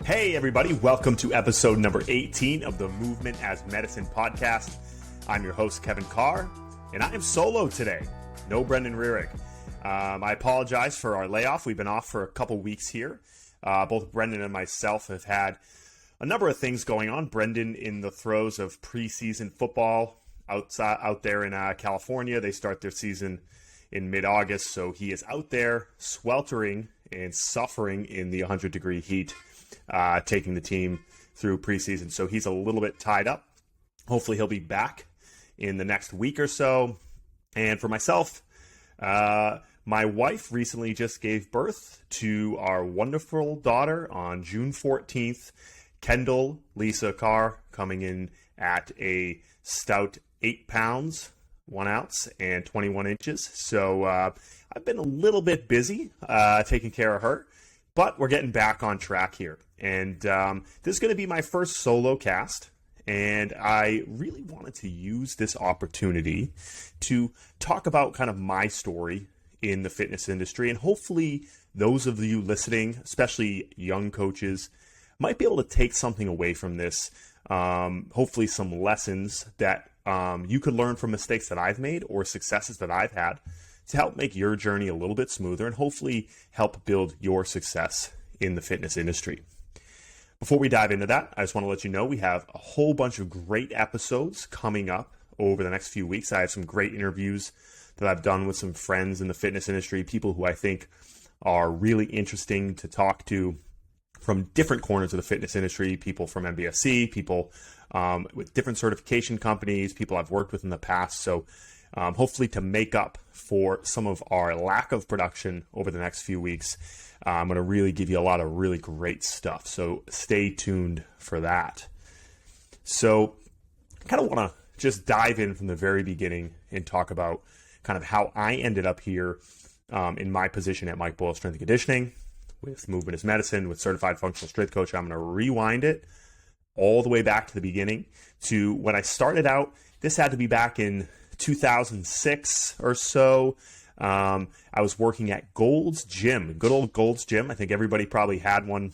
Hey everybody, welcome to episode number 18 of the Movement as Medicine podcast. I'm your host, Kevin Carr, and I am solo today. No Brendon Rearick. I apologize for our layoff. We've been off for a couple weeks here. Both Brendon and myself have had a number of things going on. Brendon in the throes of preseason football out there in California. They start their season in mid-August, so he is out there sweltering and suffering in the 100-degree heat, taking the team through preseason. So he's a little bit tied up. Hopefully he'll be back in the next week or so. And for myself, my wife recently just gave birth to our wonderful daughter on June 14th, Kendall Lisa Carr, coming in at a stout 8 pounds, 1 ounce, and 21 inches. So I've been a little bit busy taking care of her, but we're getting back on track here. And this is going to be my first solo cast. And I really wanted to use this opportunity to talk about kind of my story in the fitness industry. And hopefully those of you listening, especially young coaches, might be able to take something away from this. Hopefully some lessons that you could learn from mistakes that I've made or successes that I've had to help make your journey a little bit smoother and hopefully help build your success in the fitness industry. Before we dive into that, I just want to let you know we have a whole bunch of great episodes coming up over the next few weeks. I have some great interviews that I've done with some friends in the fitness industry, people who I think are really interesting to talk to from different corners of the fitness industry, people from MBSC, people with different certification companies, people I've worked with in the past. So hopefully to make up for some of our lack of production over the next few weeks, I'm going to really give you a lot of really great stuff. So stay tuned for that. So I kind of want to just dive in from the very beginning and talk about kind of how I ended up here in my position at Mike Boyle Strength and Conditioning with Movement as Medicine, with Certified Functional Strength Coach. I'm going to rewind it all the way back to the beginning to when I started out. This had to be back in 2006 or so. I was working at Gold's Gym, good old Gold's Gym. I think everybody probably had one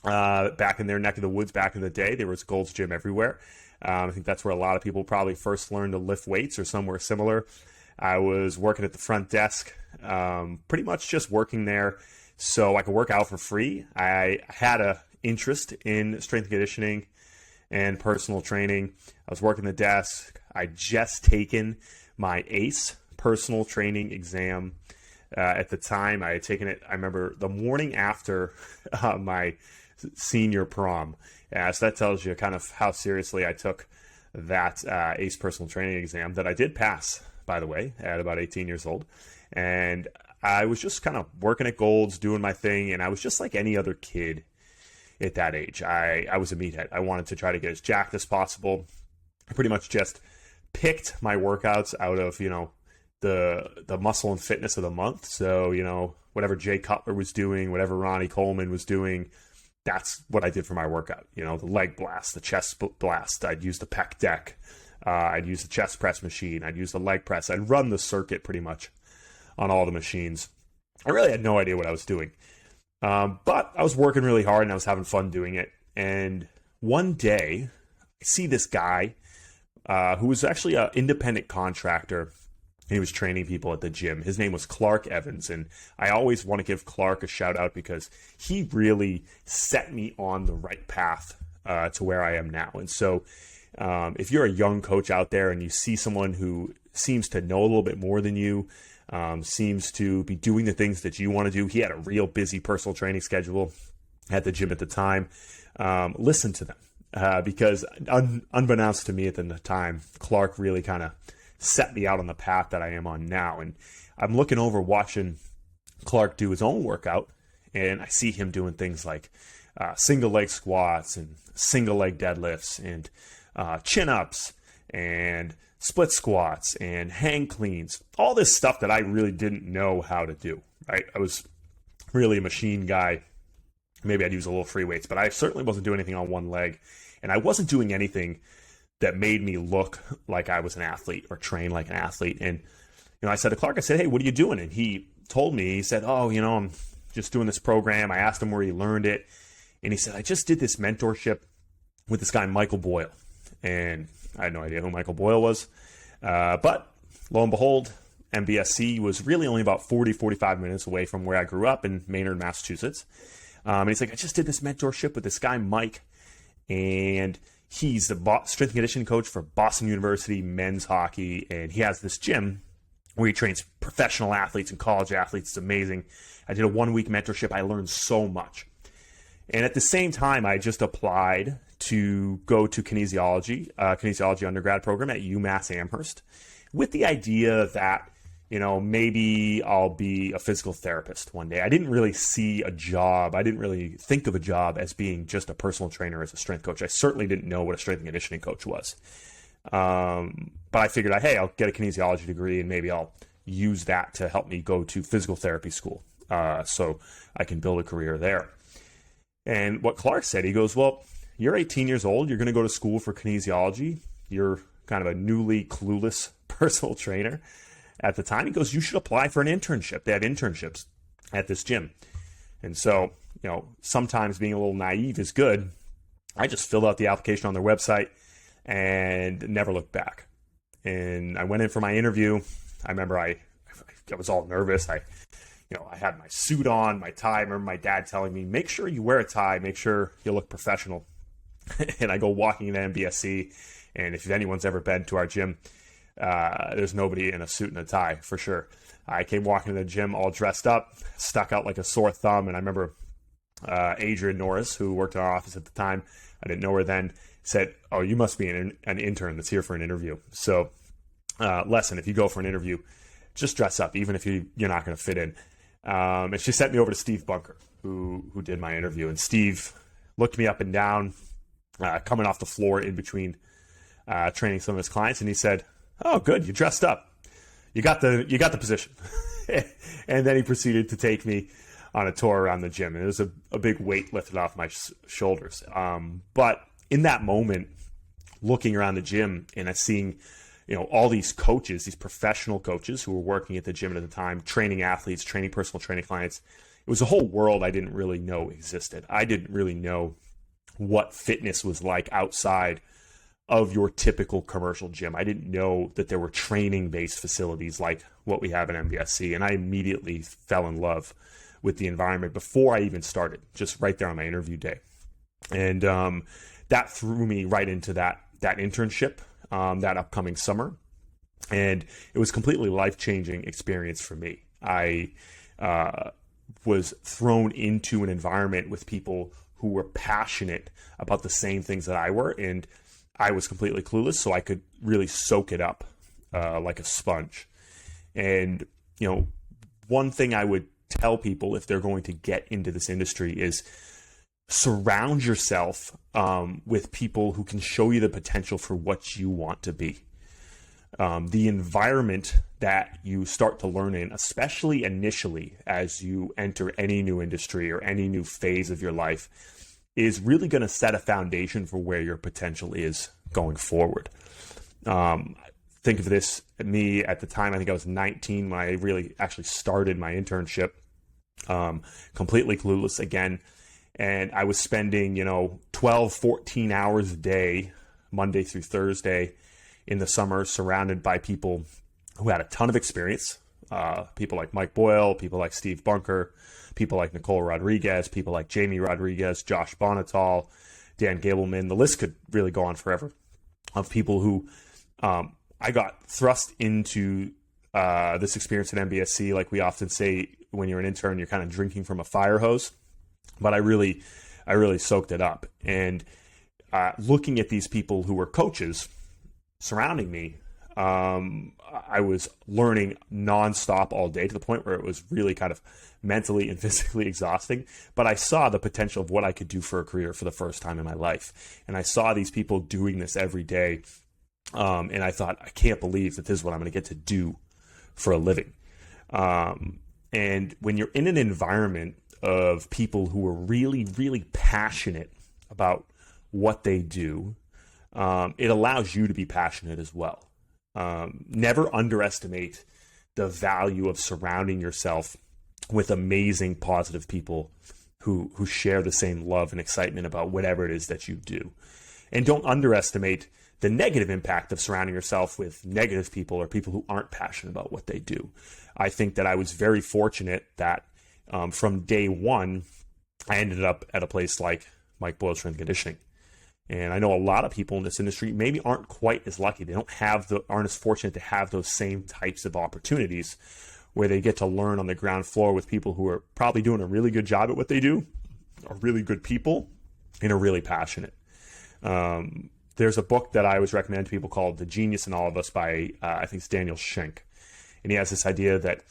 back in their neck of the woods back in the day. There was Gold's Gym everywhere. I think that's where a lot of people probably first learned to lift weights or somewhere similar. I was working at the front desk, pretty much just working there so I could work out for free. I had a interest in strength and conditioning and personal training. I was working the desk. I'd just taken my ACE personal training exam. At the time, I had taken it, I remember, the morning after my senior prom. So that tells you kind of how seriously I took that ACE personal training exam that I did pass, by the way, at about 18 years old. And I was just kind of working at Gold's, doing my thing, and I was just like any other kid at that age. I was a meathead. I wanted to try to get as jacked as possible. I pretty much just picked my workouts out of, the muscle and fitness of the month. So, whatever Jay Cutler was doing, whatever Ronnie Coleman was doing, that's what I did for my workout. The leg blast, the chest blast. I'd use the pec deck. I'd use the chest press machine. I'd use the leg press. I'd run the circuit pretty much on all the machines. I really had no idea what I was doing. But I was working really hard and I was having fun doing it. And one day I see this guy who was actually an independent contractor. He was training people at the gym. His name was Clark Evans. And I always want to give Clark a shout out because he really set me on the right path to where I am now. And so if you're a young coach out there and you see someone who seems to know a little bit more than you, seems to be doing the things that you want to do. He had a real busy personal training schedule at the gym at the time. Listen to them because unbeknownst to me at the time, Clark really kind of set me out on the path that I am on now. And I'm looking over watching Clark do his own workout, and I see him doing things like single leg squats and single leg deadlifts and chin ups and split squats and hang cleans, all this stuff that I really didn't know how to do, right? I was really a machine guy. Maybe I'd use a little free weights, but I certainly wasn't doing anything on one leg. And I wasn't doing anything that made me look like I was an athlete or train like an athlete. And, I said to Clark, I said, hey, what are you doing? And he told me, he said, I'm just doing this program. I asked him where he learned it. And he said, I just did this mentorship with this guy, Michael Boyle. And I had no idea who Michael Boyle was. But lo and behold, MBSC was really only about 45 minutes away from where I grew up in Maynard, Massachusetts. And he's like, I just did this mentorship with this guy, Mike. And he's the strength and conditioning coach for Boston University men's hockey. And he has this gym where he trains professional athletes and college athletes. It's amazing. I did a 1-week mentorship. I learned so much. And at the same time, I just applied to go to kinesiology undergrad program at UMass Amherst with the idea that, maybe I'll be a physical therapist one day. I didn't really see a job. I didn't really think of a job as being just a personal trainer as a strength coach. I certainly didn't know what a strength and conditioning coach was. But I figured, hey, I'll get a kinesiology degree and maybe I'll use that to help me go to physical therapy school so I can build a career there. And what Clark said, he goes, well, you're 18 years old. You're going to go to school for kinesiology. You're kind of a newly clueless personal trainer at the time. He goes, you should apply for an internship. They had internships at this gym. And so, sometimes being a little naive is good. I just filled out the application on their website and never looked back. And I went in for my interview. I remember I was all nervous. I had my suit on, my tie. I remember my dad telling me, make sure you wear a tie, make sure you look professional. And I go walking into MBSC, and if anyone's ever been to our gym, there's nobody in a suit and a tie for sure. I came walking to the gym all dressed up, stuck out like a sore thumb. And I remember Adrian Norris, who worked in our office at the time, I didn't know her then, said, oh, you must be an intern that's here for an interview. So lesson, if you go for an interview, just dress up, even if you're not going to fit in. And she sent me over to Steve Bunker, who did my interview. And Steve looked me up and down, coming off the floor in between training some of his clients, and he said, oh, good, you dressed up. You got the position. And then he proceeded to take me on a tour around the gym. And it was a big weight lifted off my shoulders. But in that moment, looking around the gym and seeing all these coaches, these professional coaches who were working at the gym at the time, training athletes, training personal training clients. It was a whole world I didn't really know existed. I didn't really know what fitness was like outside of your typical commercial gym. I didn't know that there were training-based facilities like what we have at MBSC, and I immediately fell in love with the environment before I even started, just right there on my interview day. And that threw me right into that internship that upcoming summer. And it was completely life-changing experience for me. I was thrown into an environment with people who were passionate about the same things that I were, and I was completely clueless, so I could really soak it up like a sponge. And, one thing I would tell people if they're going to get into this industry is surround yourself with people who can show you the potential for what you want to be. The environment that you start to learn in, especially initially as you enter any new industry or any new phase of your life, is really going to set a foundation for where your potential is going forward. Think of this, me at the time, I think I was 19 when I really actually started my internship, completely clueless again. And I was spending, 12, 14 hours a day, Monday through Thursday in the summer, surrounded by people who had a ton of experience. People like Mike Boyle, people like Steve Bunker, people like Nicole Rodriguez, people like Jamie Rodriguez, Josh Bonnetal, Dan Gableman. The list could really go on forever of people who I got thrust into this experience at MBSC. Like we often say, when you're an intern, you're kind of drinking from a fire hose. But I really soaked it up. And looking at these people who were coaches surrounding me, I was learning nonstop all day to the point where it was really kind of mentally and physically exhausting. But I saw the potential of what I could do for a career for the first time in my life. And I saw these people doing this every day. And I thought, I can't believe that this is what I'm going to get to do for a living. And when you're in an environment of people who are really, really passionate about what they do, it allows you to be passionate as well. Never underestimate the value of surrounding yourself with amazing, positive people who share the same love and excitement about whatever it is that you do. And don't underestimate the negative impact of surrounding yourself with negative people or people who aren't passionate about what they do. I think that I was very fortunate that from day one, I ended up at a place like Mike Boyle Strength and Conditioning. And I know a lot of people in this industry maybe aren't quite as lucky. They aren't as fortunate to have those same types of opportunities where they get to learn on the ground floor with people who are probably doing a really good job at what they do, are really good people, and are really passionate. There's a book that I always recommend to people called The Genius in All of Us by, I think it's Daniel Shenk. And he has this idea that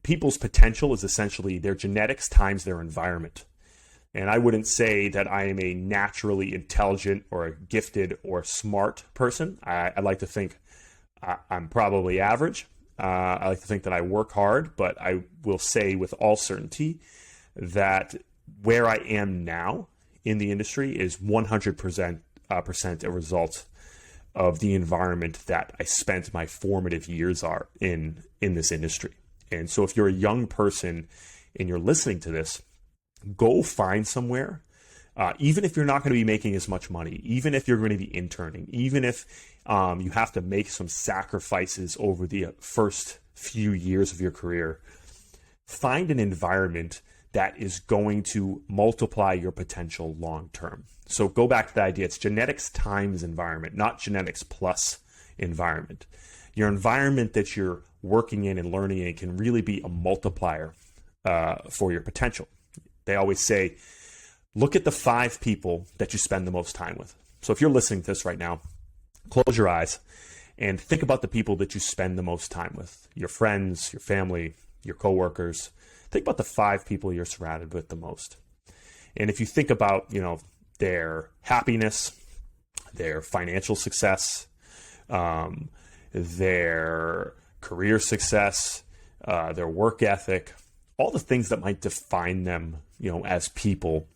people's potential is essentially their genetics times their environment. And I wouldn't say that I am a naturally intelligent or a gifted or smart person. I like to think I'm probably average. I like to think that I work hard, but I will say with all certainty that where I am now in the industry is 100% a result of the environment that I spent my formative years in this industry. And so if you're a young person and you're listening to this, go find somewhere, even if you're not going to be making as much money, even if you're going to be interning, even if you have to make some sacrifices over the first few years of your career, find an environment that is going to multiply your potential long term. So go back to the idea, it's genetics times environment, not genetics plus environment. Your environment that you're working in and learning in can really be a multiplier for your potential. They always say, look at the 5 people that you spend the most time with. So if you're listening to this right now, close your eyes and think about the people that you spend the most time with. Your friends, your family, your coworkers. Think about the 5 people you're surrounded with the most. And if you think about, their happiness, their financial success, their career success, their work ethic, all the things that might define them, as people,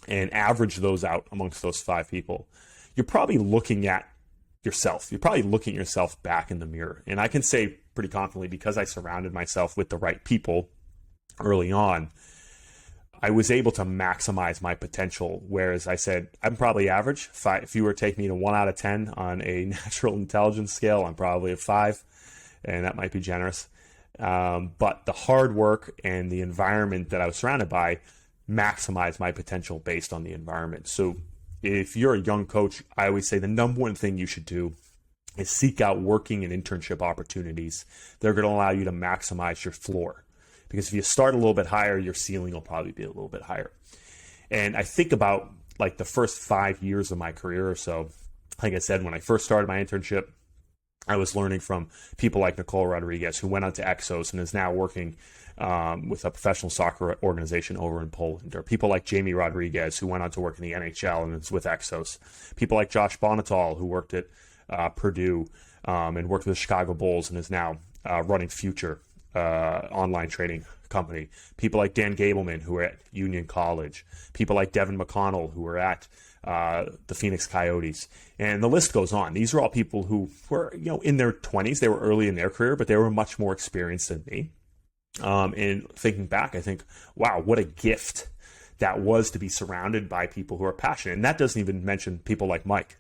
and average those out amongst those 5 people, you're probably looking at yourself. You're probably looking at yourself back in the mirror. And I can say pretty confidently, because I surrounded myself with the right people early on, I was able to maximize my potential. Whereas I said, I'm probably average. If you were to take me to 1 out of 10 on a natural intelligence scale, I'm probably a 5, and that might be generous. But the hard work and the environment that I was surrounded by maximized my potential based on the environment. So if you're a young coach, I always say the number one thing you should do is seek out working and internship opportunities that are going to allow you to maximize your floor. Because if you start a little bit higher, your ceiling will probably be a little bit higher. And I think about like the first 5 years of my career or so. Like I said, when I first started my internship, I was learning from people like Nicole Rodriguez, who went on to Exos and is now working with a professional soccer organization over in Poland, or people like Jamie Rodriguez, who went on to work in the NHL and is with Exos. People like Josh Bonnetal, who worked at Purdue and worked with the Chicago Bulls and is now running Future, online trading company. People like Dan Gableman, who are at Union College. People like Devin McConnell, who are at the Phoenix Coyotes. And the list goes on. These are all people who were, in their 20s. They were early in their career, but they were much more experienced than me. And thinking back, I think, wow, what a gift that was to be surrounded by people who are passionate. And that doesn't even mention people like Mike.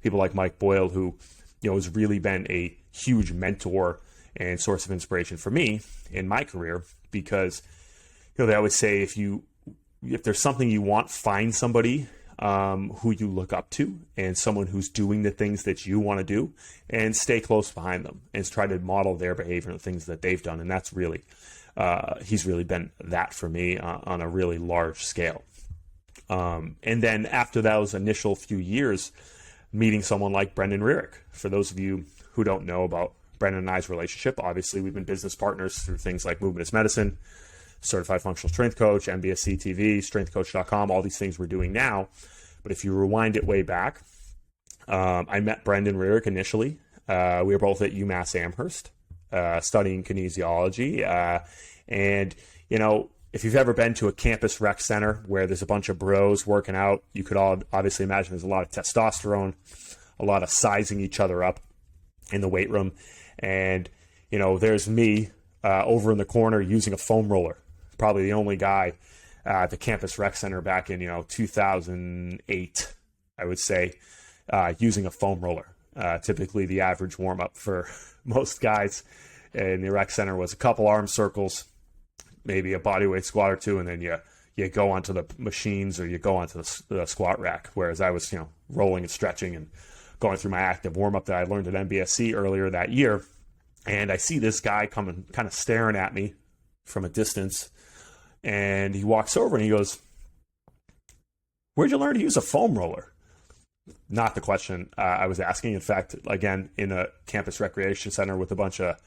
People like Mike Boyle, who, has really been a huge mentor and source of inspiration for me in my career, because, they always say, if there's something you want, find somebody who you look up to and someone who's doing the things that you want to do, and stay close behind them and try to model their behavior and the things that they've done. And that's really, he's really been that for me on a really large scale. And then after those initial few years, meeting someone like Brendon Rearick. For those of you who don't know about Brendon and I's relationship, obviously we've been business partners through things like Movement is Medicine, Certified Functional Strength Coach, MBSC TV, StrengthCoach.com, all these things we're doing now. But if you rewind it way back, I met Brendon Rearick initially. We were both at UMass Amherst studying kinesiology. And, if you've ever been to a campus rec center where there's a bunch of bros working out, you could all obviously imagine there's a lot of testosterone, a lot of sizing each other up in the weight room. And, there's me over in the corner using a foam roller probably the only guy at the campus rec center back in 2008, I would say, using a foam roller. Typically, the average warm up for most guys in the rec center was a couple arm circles, maybe a bodyweight squat or two, and then you go onto the machines or you go onto the squat rack. Whereas I was rolling and stretching and going through my active warm up that I learned at MBSC earlier that year. And I see this guy coming, kind of staring at me from a distance. And he walks over and he goes, "Where'd you learn to use a foam roller?" Not the question I was asking. In fact, again, in a campus recreation center with a bunch of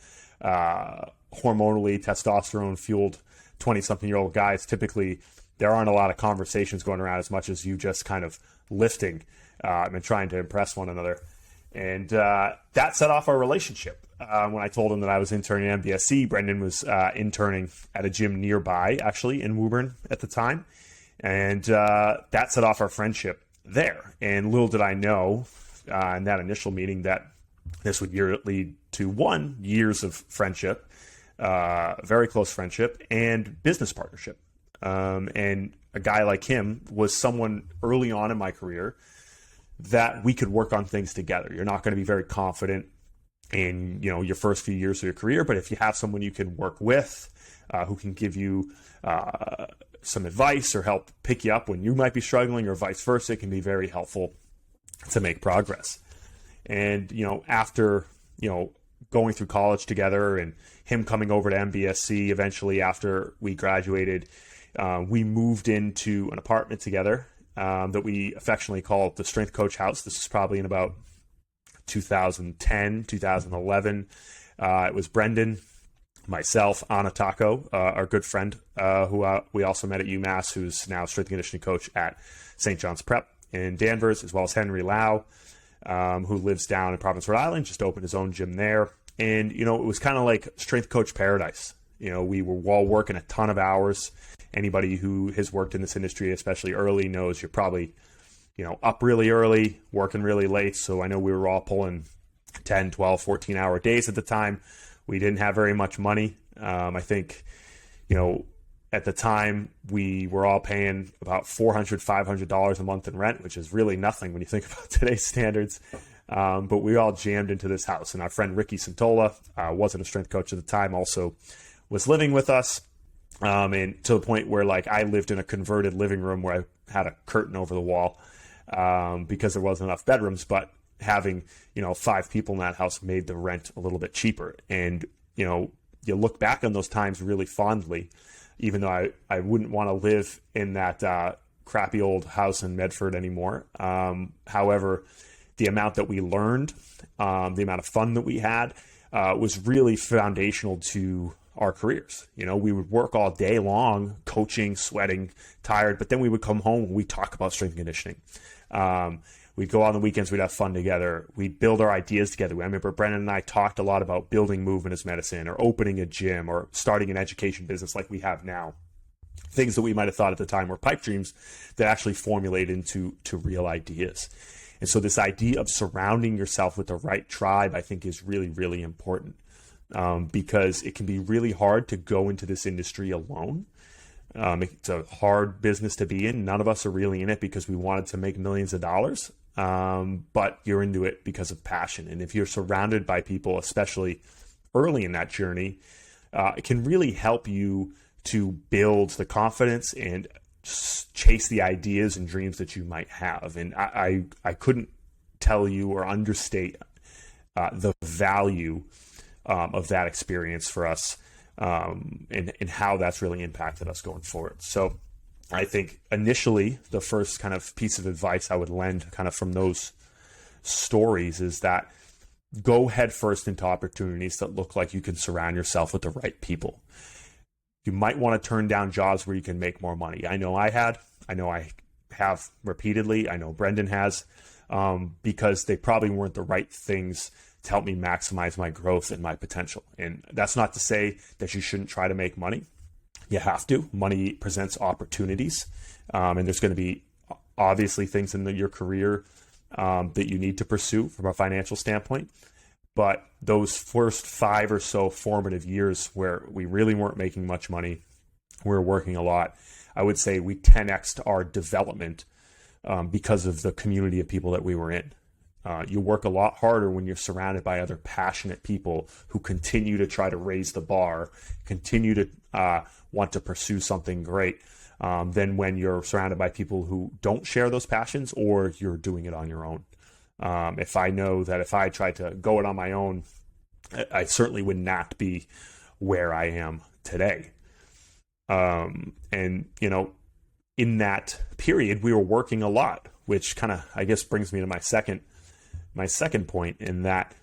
hormonally testosterone-fueled 20-something-year-old guys, typically there aren't a lot of conversations going around as much as you just kind of lifting and trying to impress one another. And that set off our relationship. When I told him that I was interning at MBSC, Brendon was interning at a gym nearby, actually, in Woburn at the time. And that set off our friendship there. And little did I know in that initial meeting that this would lead to 1 year of friendship, very close friendship, and business partnership. And a guy like him was someone early on in my career that we could work on things together. You're not going to be very confident in your first few years of your career, but if you have someone you can work with, who can give you some advice or help pick you up when you might be struggling, or vice versa, it can be very helpful to make progress. And after going through college together and him coming over to MBSC eventually after we graduated, we moved into an apartment together that we affectionately call the Strength Coach House. This is probably in about 2010, 2011. It was Brendon, myself, Anna Taco, our good friend, who we also met at UMass, who's now strength and conditioning coach at St. John's Prep in Danvers, as well as Henry Lau, who lives down in Providence, Rhode Island, just opened his own gym there. And, it was kind of like strength coach paradise. We were all working a ton of hours. Anybody who has worked in this industry, especially early, knows you're probably, up really early, working really late. So I know we were all pulling 10, 12, 14-hour days at the time. We didn't have very much money. I think, at the time we were all paying about $400, $500 a month in rent, which is really nothing when you think about today's standards. But we all jammed into this house, and our friend Ricky Santola wasn't a strength coach at the time, also was living with us. And to the point where I lived in a converted living room where I had a curtain over the wall because there wasn't enough bedrooms, but having, 5 people in that house made the rent a little bit cheaper. And, you look back on those times really fondly, even though I wouldn't want to live in that crappy old house in Medford anymore. However, the amount that we learned, the amount of fun that we had was really foundational to our careers. We would work all day long, coaching, sweating, tired, but then we would come home and we'd talk about strength and conditioning. We'd go on the weekends, we'd have fun together. We'd build our ideas together. I remember Brendon and I talked a lot about building movement as medicine, or opening a gym, or starting an education business like we have now. Things that we might have thought at the time were pipe dreams that actually formulate into real ideas. And so this idea of surrounding yourself with the right tribe, I think, is really, really important. Because it can be really hard to go into this industry alone. It's a hard business to be in. None of us are really in it because we wanted to make millions of dollars, but you're into it because of passion. And if you're surrounded by people, especially early in that journey, it can really help you to build the confidence and chase the ideas and dreams that you might have. And I couldn't tell you or understate the value of that experience for us, and how that's really impacted us going forward. So I think initially the first kind of piece of advice I would lend kind of from those stories is that go head first into opportunities that look like you can surround yourself with the right people. You might want to turn down jobs where you can make more money. I know I have repeatedly. I know Brendon has, because they probably weren't the right things to help me maximize my growth and my potential. And that's not to say that you shouldn't try to make money. You have to. Money presents opportunities. And there's going to be obviously things in your career that you need to pursue from a financial standpoint. But those first 5 or so formative years where we really weren't making much money, we were working a lot. I would say we 10x'd our development because of the community of people that we were in. You work a lot harder when you're surrounded by other passionate people who continue to try to raise the bar, continue to want to pursue something great, than when you're surrounded by people who don't share those passions or you're doing it on your own. If I know that if I tried to go it on my own, I certainly would not be where I am today. And, you know, in that period, we were working a lot, which kind of, I guess, brings me to my second point, in that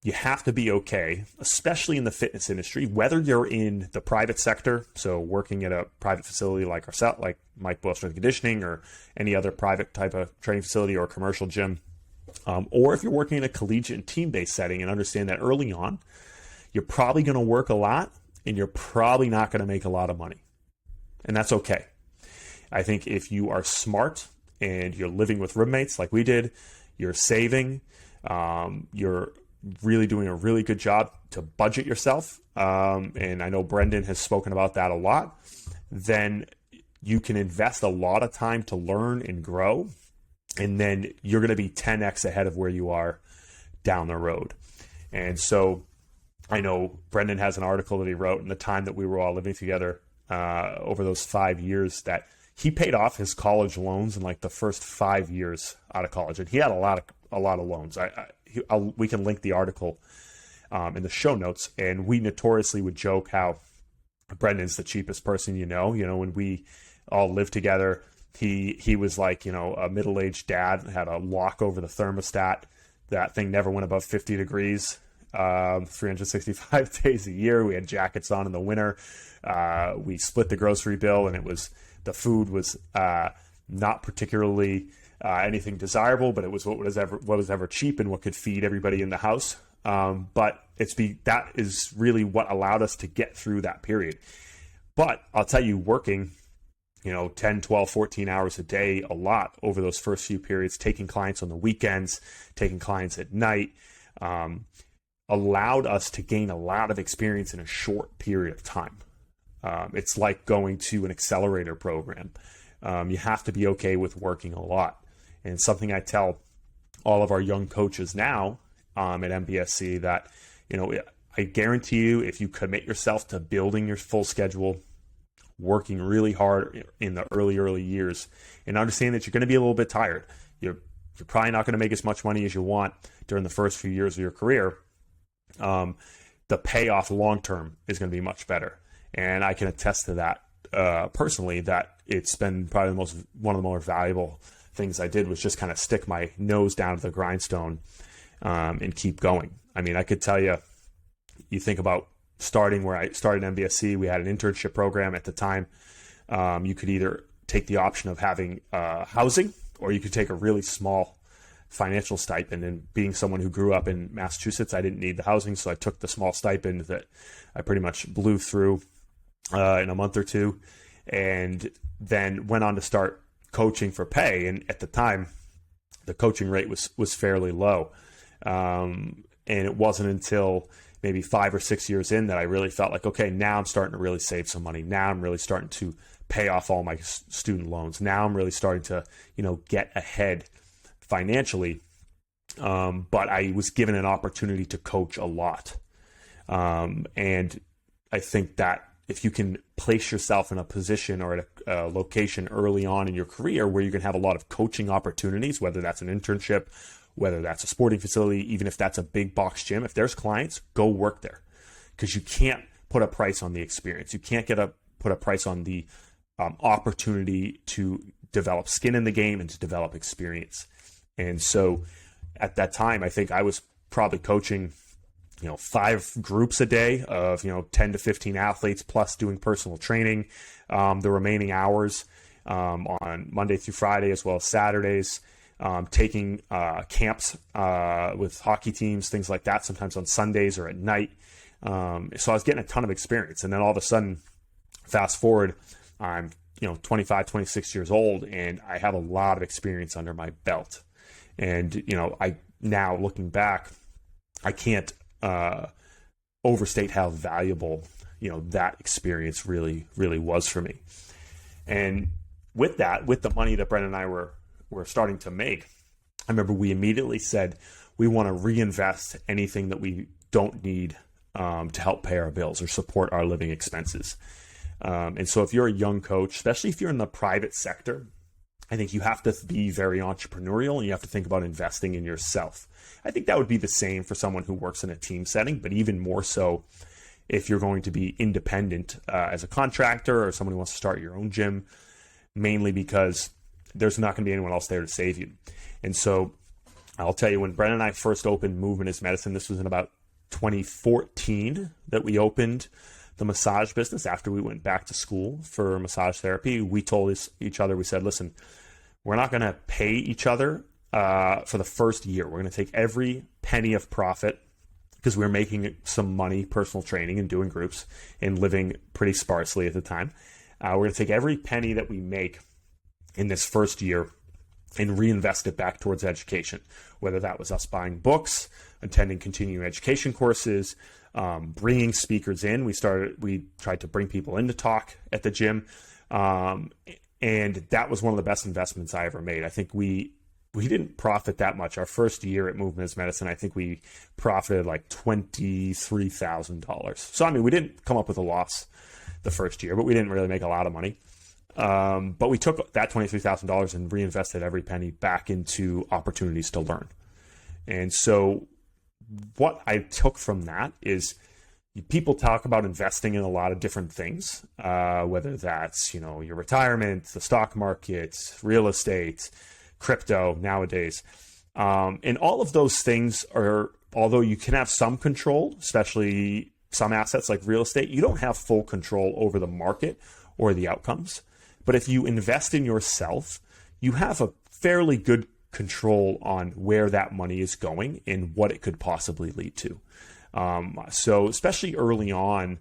you have to be okay, especially in the fitness industry, whether you're in the private sector, so working at a private facility like ourselves, like Mike Boyle Strength and Conditioning, or any other private type of training facility or commercial gym, or if you're working in a collegiate and team-based setting, and understand that early on, you're probably going to work a lot and you're probably not going to make a lot of money. And that's okay. I think if you are smart and you're living with roommates like we did, you're saving, you're really doing a really good job to budget yourself, and I know Brendon has spoken about that a lot, then you can invest a lot of time to learn and grow, and then you're going to be 10x ahead of where you are down the road. And so I know Brendon has an article that he wrote in the time that we were all living together over those 5 years, that he paid off his college loans in like the first 5 years out of college, and he had a lot of loans. We can link the article in the show notes, and we notoriously would joke how Brendon's the cheapest person you know. You know, when we all lived together, he was like, you know, a middle-aged dad, had a lock over the thermostat. That thing never went above 50 degrees, 365 days a year. We had jackets on in the winter. We split the grocery bill, and the food was not particularly anything desirable, but it was what was ever cheap and what could feed everybody in the house. But that is really what allowed us to get through that period. But I'll tell you, working, you know, 10, 12, 14 hours a day, a lot over those first few periods, taking clients on the weekends, taking clients at night, allowed us to gain a lot of experience in a short period of time. It's like going to an accelerator program. You have to be okay with working a lot. And something I tell all of our young coaches now at MBSC, that, you know, I guarantee you, if you commit yourself to building your full schedule, working really hard in the early years, and understand that you're going to be a little bit tired. You're probably not going to make as much money as you want during the first few years of your career. The payoff long-term is going to be much better. And I can attest to that personally, that it's been probably one of the more valuable things I did, was just kind of stick my nose down to the grindstone and keep going. I mean, I could tell you, you think about starting where I started MBSC, we had an internship program at the time. You could either take the option of having housing, or you could take a really small financial stipend. And being someone who grew up in Massachusetts, I didn't need the housing, so I took the small stipend that I pretty much blew through in a month or two, and then went on to start coaching for pay. And at the time, the coaching rate was fairly low. And it wasn't until maybe 5 or 6 years in that I really felt like, okay, now I'm starting to really save some money. Now I'm really starting to pay off all my student loans. Now I'm really starting to, you know, get ahead financially. But I was given an opportunity to coach a lot. And I think that if you can place yourself in a position or at a location early on in your career where you can have a lot of coaching opportunities, whether that's an internship, whether that's a sporting facility, even if that's a big box gym, if there's clients, go work there, because you can't put a price on the experience. You can't put a price on the opportunity to develop skin in the game and to develop experience. And so at that time, I think I was probably coaching, you know, 5 groups a day of, you know, 10 to 15 athletes, plus doing personal training, the remaining hours on Monday through Friday, as well as Saturdays, taking camps with hockey teams, things like that, sometimes on Sundays or at night. So I was getting a ton of experience. And then all of a sudden, fast forward, I'm, you know, 25, 26 years old, and I have a lot of experience under my belt. And, you know, now looking back, I can't overstate how valuable, that experience really, really was for me. And with that, with the money that Brendon and I were starting to make, I remember we immediately said, we want to reinvest anything that we don't need to help pay our bills or support our living expenses. And so if you're a young coach, especially if you're in the private sector, I think you have to be very entrepreneurial and you have to think about investing in yourself. I think that would be the same for someone who works in a team setting, but even more so if you're going to be independent as a contractor or someone who wants to start your own gym, mainly because there's not going to be anyone else there to save you. And so I'll tell you, when Brendon and I first opened Movement is Medicine, this was in about 2014 that we opened the massage business after we went back to school for massage therapy. We told each other, we said, listen, we're not going to pay each other for the first year. We're going to take every penny of profit, because we were making some money personal training and doing groups and living pretty sparsely at the time. We're going to take every penny that we make in this first year and reinvest it back towards education, whether that was us buying books, attending continuing education courses, bringing speakers in. We tried to bring people in to talk at the gym. And that was one of the best investments I ever made. I think we didn't profit that much. Our first year at Movement is Medicine, I think we profited like $23,000. So, I mean, we didn't come up with a loss the first year, but we didn't really make a lot of money. But we took that $23,000 and reinvested every penny back into opportunities to learn. And so what I took from that is, people talk about investing in a lot of different things, whether that's, your retirement, the stock market, real estate, crypto nowadays. And all of those things are, although you can have some control, especially some assets like real estate, you don't have full control over the market or the outcomes. But if you invest in yourself, you have a fairly good control on where that money is going and what it could possibly lead to. So especially early on,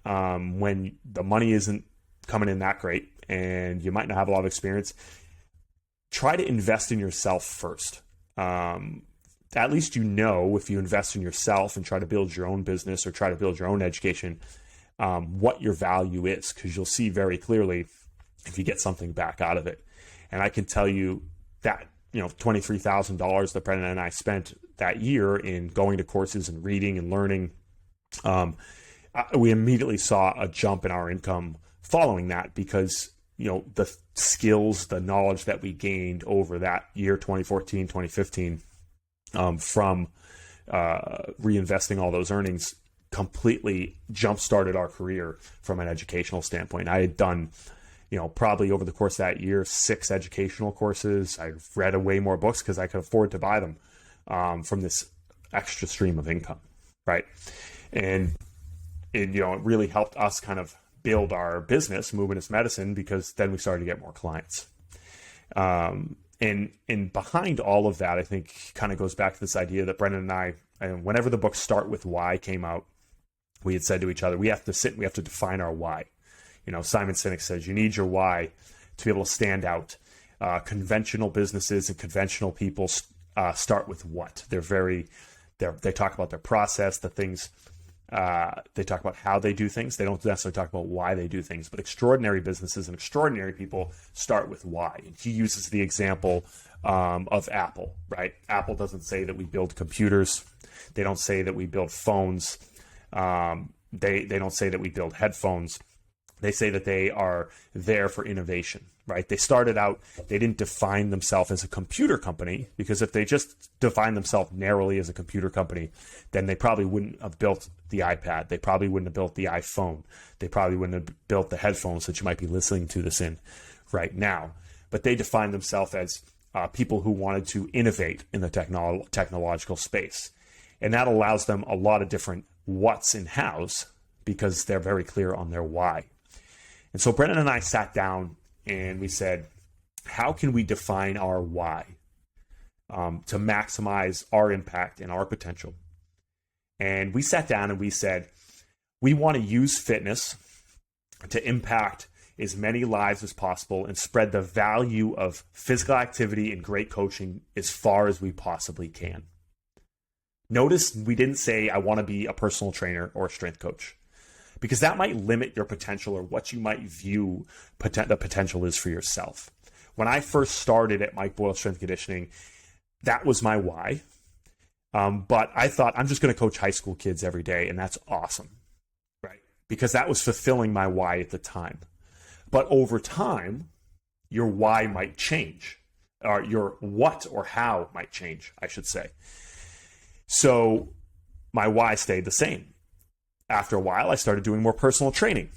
when the money isn't coming in that great and you might not have a lot of experience, try to invest in yourself first. At least if you invest in yourself and try to build your own business or try to build your own education, what your value is, because you'll see very clearly if you get something back out of it. And I can tell you that, $23,000 that Brendon and I spent that year in going to courses and reading and learning, we immediately saw a jump in our income following that, because, the skills, the knowledge that we gained over that year, 2014, 2015, from reinvesting all those earnings, completely jump-started our career from an educational standpoint. I had done, probably over the course of that year, 6 educational courses. I read way more books because I could afford to buy them from this extra stream of income, right? And it really helped us kind of build our business, Movement is Medicine, because then we started to get more clients. And behind all of that, I think kind of goes back to this idea that Brendon and I, whenever the book Start With Why came out, we had said to each other, we have to define our why. Simon Sinek says you need your why to be able to stand out. Conventional businesses and conventional people start with what? They talk about their process, the things, they talk about how they do things. They don't necessarily talk about why they do things, but extraordinary businesses and extraordinary people start with why. And he uses the example of Apple, right? Apple doesn't say that we build computers. They don't say that we build phones. They don't say that we build headphones. They say that they are there for innovation, right? They started out, they didn't define themselves as a computer company, because if they just defined themselves narrowly as a computer company, then they probably wouldn't have built the iPad. They probably wouldn't have built the iPhone. They probably wouldn't have built the headphones that you might be listening to this in right now. But they defined themselves as people who wanted to innovate in the technological space. And that allows them a lot of different what's and how's, because they're very clear on their why. And so Brendon and I sat down and we said, how can we define our why to maximize our impact and our potential? And we sat down and we said, we want to use fitness to impact as many lives as possible and spread the value of physical activity and great coaching as far as we possibly can. Notice we didn't say, I want to be a personal trainer or a strength coach, because that might limit your potential or what you might view the potential is for yourself. When I first started at Mike Boyle Strength Conditioning, that was my why. But I thought, I'm just going to coach high school kids every day, and that's awesome, right? Because that was fulfilling my why at the time. But over time, your why might change, or your what or how might change, I should say. So my why stayed the same. After a while, I started doing more personal training.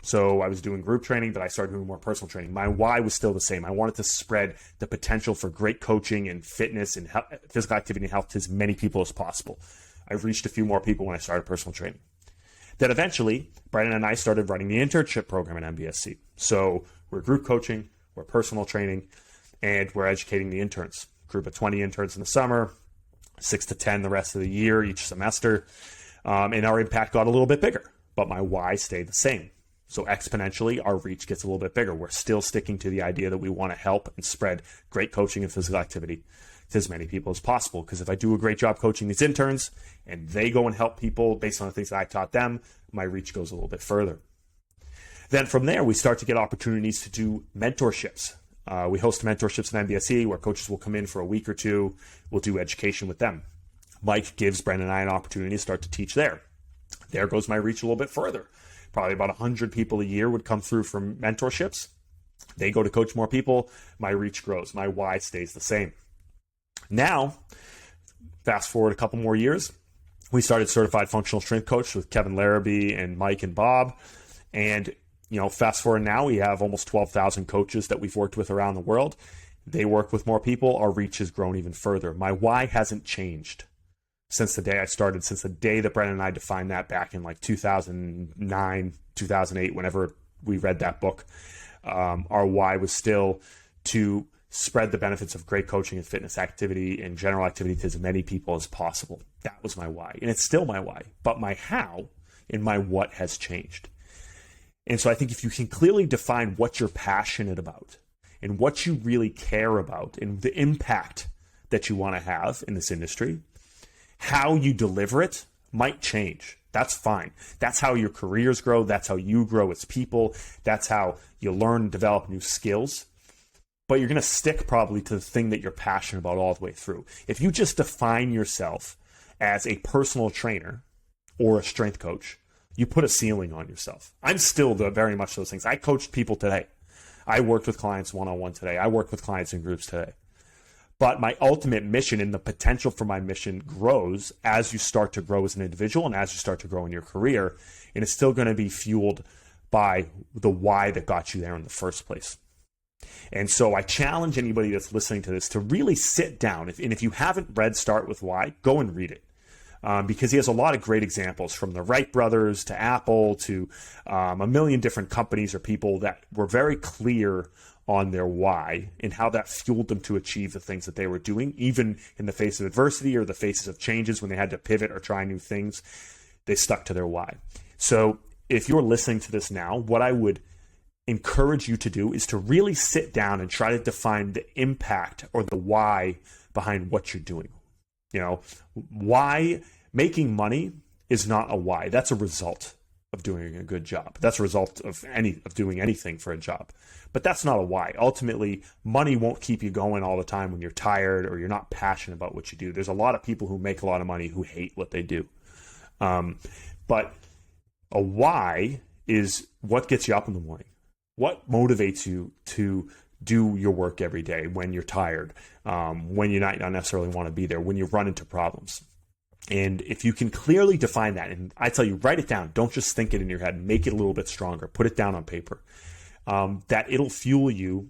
So I was doing group training, but I started doing more personal training. My why was still the same. I wanted to spread the potential for great coaching and fitness and physical activity and health to as many people as possible. I've reached a few more people when I started personal training. Then eventually, Brendon and I started running the internship program at MBSC. So we're group coaching, we're personal training, and we're educating the interns. Group of 20 interns in the summer, 6 to 10 the rest of the year, each semester. And our impact got a little bit bigger, but my why stayed the same. So exponentially, our reach gets a little bit bigger. We're still sticking to the idea that we want to help and spread great coaching and physical activity to as many people as possible. Because if I do a great job coaching these interns and they go and help people based on the things that I taught them, my reach goes a little bit further. Then from there, we start to get opportunities to do mentorships. We host mentorships at MBSC where coaches will come in for a week or two. We'll do education with them. Mike gives Brendon and I an opportunity to start to teach there. There goes my reach a little bit further. Probably about 100 people a year would come through from mentorships. They go to coach more people. My reach grows. My why stays the same. Now, fast forward a couple more years, we started Certified Functional Strength Coach with Kevin Larrabee and Mike and Bob. And, fast forward now, we have almost 12,000 coaches that we've worked with around the world. They work with more people. Our reach has grown even further. My why hasn't changed since the day I started, since the day that Brendon and I defined that back in like 2009, 2008, whenever we read that book. Our why was still to spread the benefits of great coaching and fitness activity and general activity to as many people as possible. That was my why. And it's still my why. But my how and my what has changed. And so I think if you can clearly define what you're passionate about and what you really care about and the impact that you want to have in this industry, how you deliver it might change. That's fine. That's how your careers grow. That's how you grow as people. That's how you learn and develop new skills. But you're going to stick probably to the thing that you're passionate about all the way through. If you just define yourself as a personal trainer or a strength coach, you put a ceiling on yourself. I'm still very much those things. I coached people today. I worked with clients one-on-one today. I work with clients in groups today. But my ultimate mission and the potential for my mission grows as you start to grow as an individual and as you start to grow in your career. And it's still going to be fueled by the why that got you there in the first place. And so I challenge anybody that's listening to this to really sit down. If you haven't read Start With Why, go and read it. Because he has a lot of great examples from the Wright brothers to Apple to a million different companies or people that were very clear on their why and how that fueled them to achieve the things that they were doing, even in the face of adversity or the faces of changes when they had to pivot or try new things. They stuck to their why. So if you're listening to this now, what I would encourage you to do is to really sit down and try to define the impact or the why behind what you're doing. Why making money is not a why. That's a result of doing a good job. That's a result of doing anything for a job. But that's not a why. Ultimately, money won't keep you going all the time when you're tired or you're not passionate about what you do. There's a lot of people who make a lot of money who hate what they do. But a why is what gets you up in the morning. What motivates you to do your work every day when you're tired, when you not necessarily want to be there, when you run into problems. And if you can clearly define that, and I tell you, write it down. Don't just think it in your head. Make it a little bit stronger. Put it down on paper. That it'll fuel you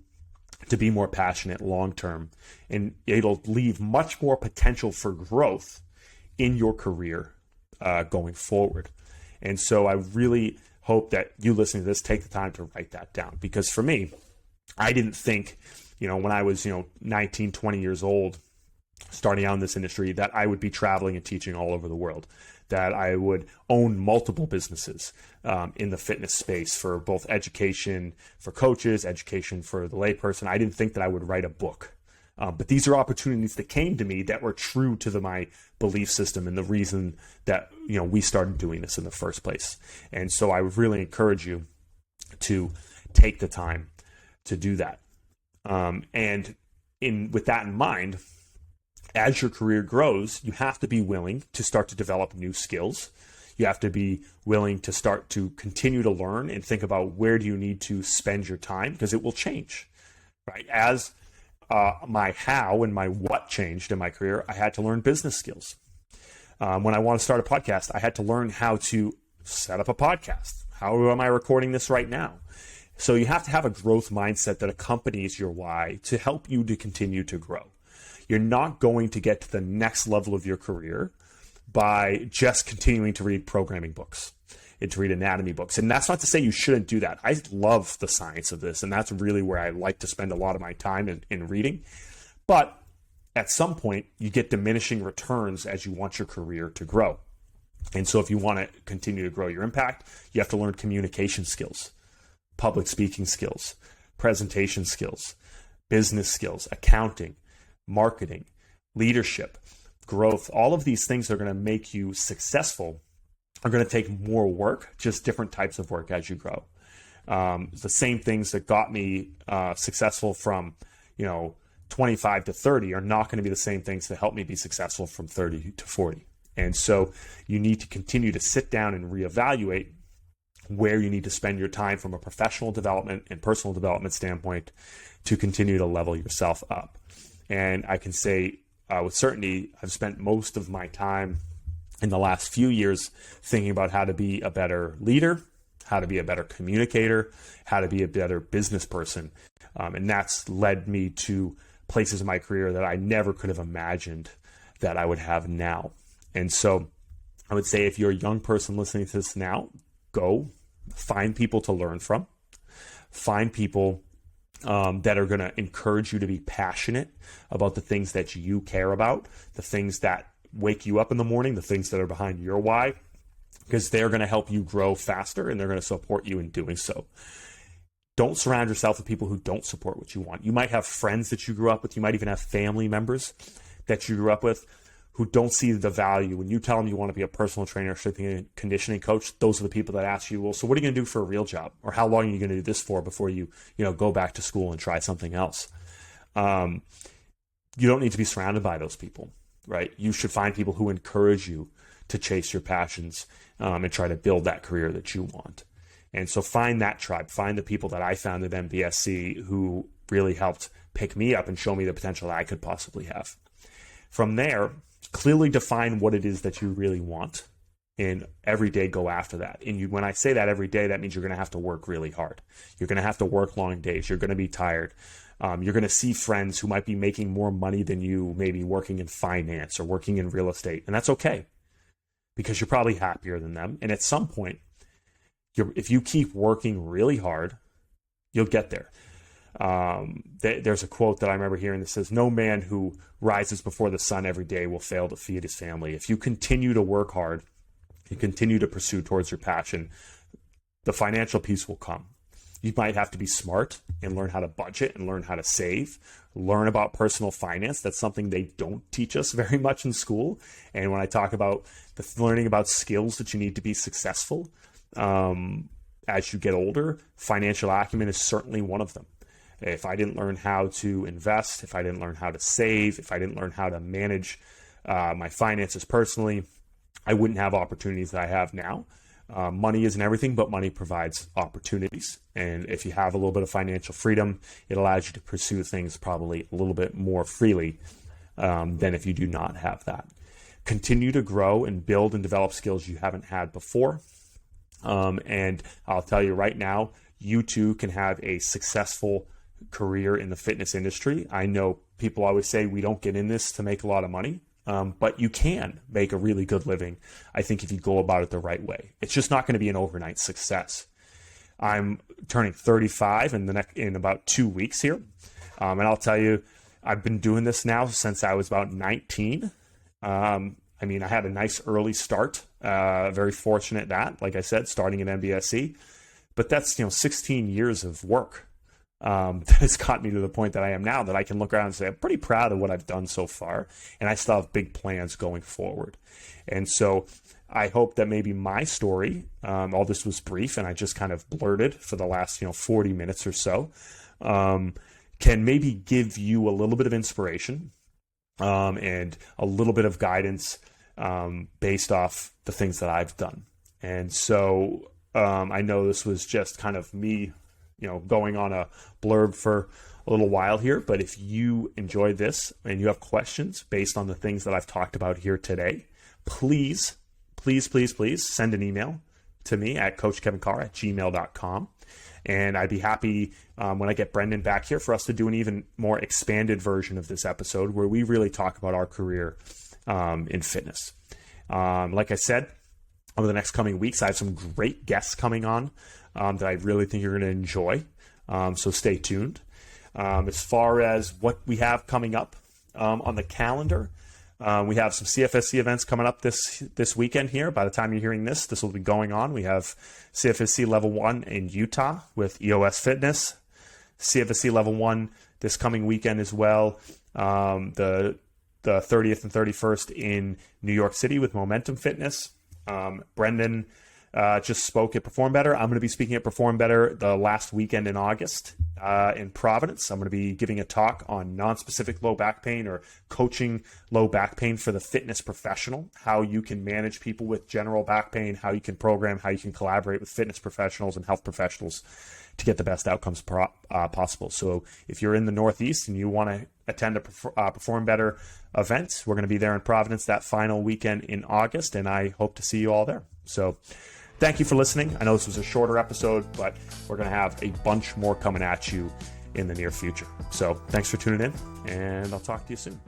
to be more passionate long-term, and it'll leave much more potential for growth in your career going forward. And so I really hope that you listening to this, take the time to write that down. Because for me, I didn't think, when I was, 19, 20 years old, starting out in this industry, that I would be traveling and teaching all over the world, that I would own multiple businesses in the fitness space for both education for coaches, education for the layperson. I didn't think that I would write a book But these are opportunities that came to me that were true to my belief system and the reason that, we started doing this in the first place. And so I would really encourage you to take the time to do that. And with that in mind, as your career grows, you have to be willing to start to develop new skills. You have to be willing to start to continue to learn and think about where do you need to spend your time, because it will change, right? As my how and my what changed in my career, I had to learn business skills. When I want to start a podcast, I had to learn how to set up a podcast. How am I recording this right now? So you have to have a growth mindset that accompanies your why to help you to continue to grow. You're not going to get to the next level of your career by just continuing to read programming books and to read anatomy books. And that's not to say you shouldn't do that. I love the science of this, and that's really where I like to spend a lot of my time in reading. But at some point, you get diminishing returns as you want your career to grow. And so if you want to continue to grow your impact, you have to learn communication skills, public speaking skills, presentation skills, business skills, accounting, marketing, leadership, growth. All of these things that are going to make you successful are going to take more work, just different types of work as you grow. The same things that got me successful from, 25 to 30 are not going to be the same things that help me be successful from 30 to 40. And so you need to continue to sit down and reevaluate where you need to spend your time from a professional development and personal development standpoint to continue to level yourself up. And I can say with certainty, I've spent most of my time in the last few years thinking about how to be a better leader, how to be a better communicator, how to be a better business person. And that's led me to places in my career that I never could have imagined that I would have now. And so I would say if you're a young person listening to this now, go find people to learn from, find people that are going to encourage you to be passionate about the things that you care about, the things that wake you up in the morning, the things that are behind your why, because they're going to help you grow faster and they're going to support you in doing so. Don't surround yourself with people who don't support what you want. You might have friends that you grew up with. You might even have family members that you grew up with who don't see the value. When you tell them you want to be a personal trainer, strength and conditioning coach, those are the people that ask you, well, so what are you going to do for a real job? Or how long are you going to do this for before you go back to school and try something else? You don't need to be surrounded by those people, right? You should find people who encourage you to chase your passions and try to build that career that you want. And so find that tribe, find the people that I found at MBSC who really helped pick me up and show me the potential that I could possibly have. From there, clearly define what it is that you really want and every day go after that. And when I say that every day, that means you're going to have to work really hard. You're going to have to work long days. You're going to be tired. You're going to see friends who might be making more money than you, maybe working in finance or working in real estate. And that's okay because you're probably happier than them. And at some point, if you keep working really hard, you'll get there. There's a quote that I remember hearing that says, no man who rises before the sun every day will fail to feed his family. If you continue to work hard, you continue to pursue towards your passion, the financial piece will come. You might have to be smart and learn how to budget and learn how to save, learn about personal finance. That's something they don't teach us very much in school. And when I talk about learning about skills that you need to be successful, as you get older, financial acumen is certainly one of them. If I didn't learn how to invest, if I didn't learn how to save, if I didn't learn how to manage my finances personally, I wouldn't have opportunities that I have now. Money isn't everything, but money provides opportunities. And if you have a little bit of financial freedom, it allows you to pursue things probably a little bit more freely than if you do not have that. Continue to grow and build and develop skills you haven't had before. And I'll tell you right now, you too can have a successful career in the fitness industry. I know people always say we don't get in this to make a lot of money, but you can make a really good living, I think, if you go about it the right way. It's just not going to be an overnight success. I'm turning 35 in about 2 weeks here. And I'll tell you, I've been doing this now since I was about 19. I had a nice early start, very fortunate that, like I said, starting at MBSC, but that's, 16 years of work that has gotten me to the point that I am now, that I can look around and say, I'm pretty proud of what I've done so far, and I still have big plans going forward. And so I hope that maybe my story, all this was brief and I just kind of blurted for the last 40 minutes or so, can maybe give you a little bit of inspiration and a little bit of guidance based off the things that I've done. And so I know this was just kind of me, going on a blurb for a little while here, but if you enjoyed this and you have questions based on the things that I've talked about here today, please send an email to me at coachkevincarr@gmail.com. And I'd be happy when I get Brendon back here for us to do an even more expanded version of this episode where we really talk about our career in fitness. Like I said, over the next coming weeks, I have some great guests coming on that I really think you're going to enjoy. So stay tuned. As far as what we have coming up on the calendar, we have some CFSC events coming up this weekend here. By the time you're hearing this will be going on. We have CFSC Level 1 in Utah with EOS Fitness. CFSC Level 1 this coming weekend as well. The 30th and 31st in New York City with Momentum Fitness. Brendon just spoke at Perform Better. I'm going to be speaking at Perform Better the last weekend in August in Providence. I'm going to be giving a talk on non-specific low back pain, or coaching low back pain for the fitness professional, how you can manage people with general back pain, how you can program, how you can collaborate with fitness professionals and health professionals to get the best outcomes possible. So if you're in the Northeast and you want to attend a Perform Better event, we're going to be there in Providence that final weekend in August, and I hope to see you all there. So thank you for listening. I know this was a shorter episode, but we're going to have a bunch more coming at you in the near future. So thanks for tuning in, and I'll talk to you soon.